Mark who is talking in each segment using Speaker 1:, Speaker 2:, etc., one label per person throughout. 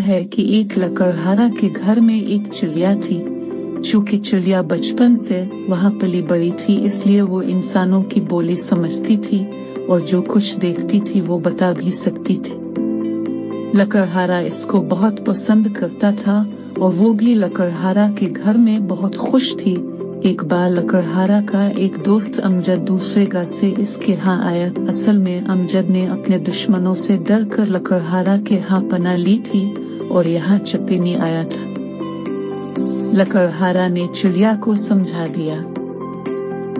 Speaker 1: है कि एक लकड़हारा के घर में एक चिड़िया थी। चूंकि चिड़िया बचपन से वहाँ पली बड़ी थी, इसलिए वो इंसानों की बोली समझती थी और जो कुछ देखती थी वो बता भी सकती थी। लकड़हारा इसको बहुत पसंद करता था और वो भी लकड़हारा के घर में बहुत खुश थी। एक बार लकड़हारा का एक दोस्त अमजद दूसरे गांव से इसके यहाँ आया। असल में अमजद ने अपने दुश्मनों से डर कर लकड़हारा के यहाँ पनाह ली थी और यहाँ चपेनी आया था। लकड़हारा ने चिड़िया को समझा दिया,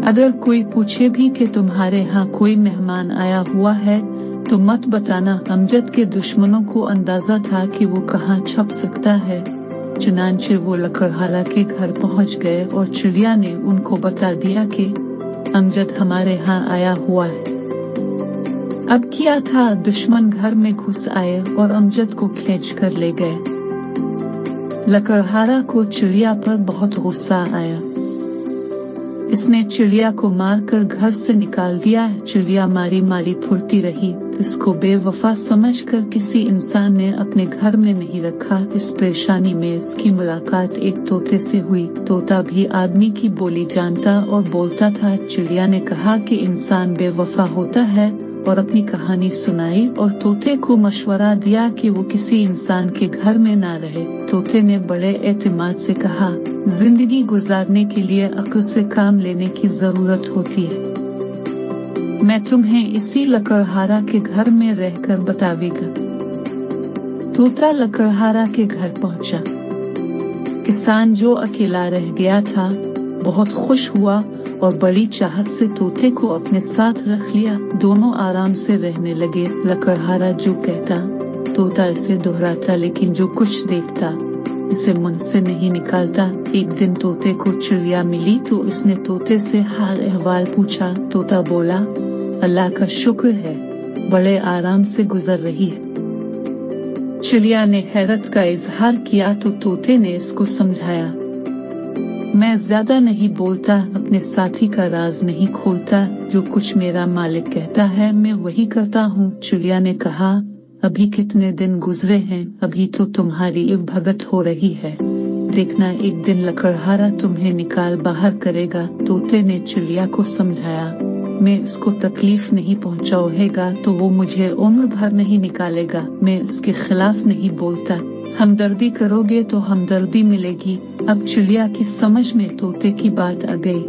Speaker 1: अगर कोई पूछे भी कि तुम्हारे यहाँ कोई मेहमान आया हुआ है तो मत बताना। अमजद के दुश्मनों को अंदाजा था कि वो कहाँ छुप सकता है, चुनांचे वो लकड़हारा के घर पहुंच गए और चिड़िया ने उनको बता दिया कि अमजद हमारे यहाँ आया हुआ है। अब क्या था, दुश्मन घर में घुस आए और अमजद को खींच कर ले गए। लकड़हारा को चिड़िया पर बहुत गुस्सा आया। इसने चिड़िया को मारकर घर से निकाल दिया। चिड़िया मारी मारी फुर्ती रही। इसको बेवफा समझकर किसी इंसान ने अपने घर में नहीं रखा। इस परेशानी में इसकी मुलाकात एक तोते से हुई। तोता भी आदमी की बोली जानता और बोलता था। चिड़िया ने कहा कि इंसान बेवफा होता है और अपनी कहानी सुनाई और तोते को मशवरा दिया कि वो किसी इंसान के घर में ना रहे। तोते ने बड़े एतमाद से कहा, जिंदगी गुजारने के लिए अक्ल से काम लेने की जरूरत होती है। मैं तुम्हें इसी लकड़हारा के घर में रहकर बतावेगा। तोता लकड़हारा के घर पहुंचा। किसान जो अकेला रह गया था बहुत खुश हुआ और बड़ी चाहत से तोते को अपने साथ रख लिया। दोनों आराम से रहने लगे। लकड़हारा जो कहता तोता इसे दोहराता, लेकिन जो कुछ देखता इसे मन से नहीं निकालता। एक दिन तोते को चिड़िया मिली तो उसने तोते से हाल अहवाल पूछा। तोता बोला, अल्लाह का शुक्र है, बड़े आराम से गुजर रही है। चिड़िया ने हैरत का इजहार किया तो तोते ने इसको समझाया, मैं ज्यादा नहीं बोलता, अपने साथी का राज नहीं खोलता, जो कुछ मेरा मालिक कहता है मैं वही करता हूँ। चिड़िया ने कहा, अभी कितने दिन गुजरे हैं, अभी तो तुम्हारी भगत हो रही है, देखना एक दिन लकड़हारा तुम्हें निकाल बाहर करेगा। तोते ने चिड़िया को समझाया, मैं इसको तकलीफ नहीं पहुँचाऊंगा तो वो मुझे उम्र भर नहीं निकालेगा। मैं इसके खिलाफ नहीं बोलता, हमदर्दी करोगे तो हमदर्दी मिलेगी। अब चिड़िया की समझ में तोते की बात आ गई।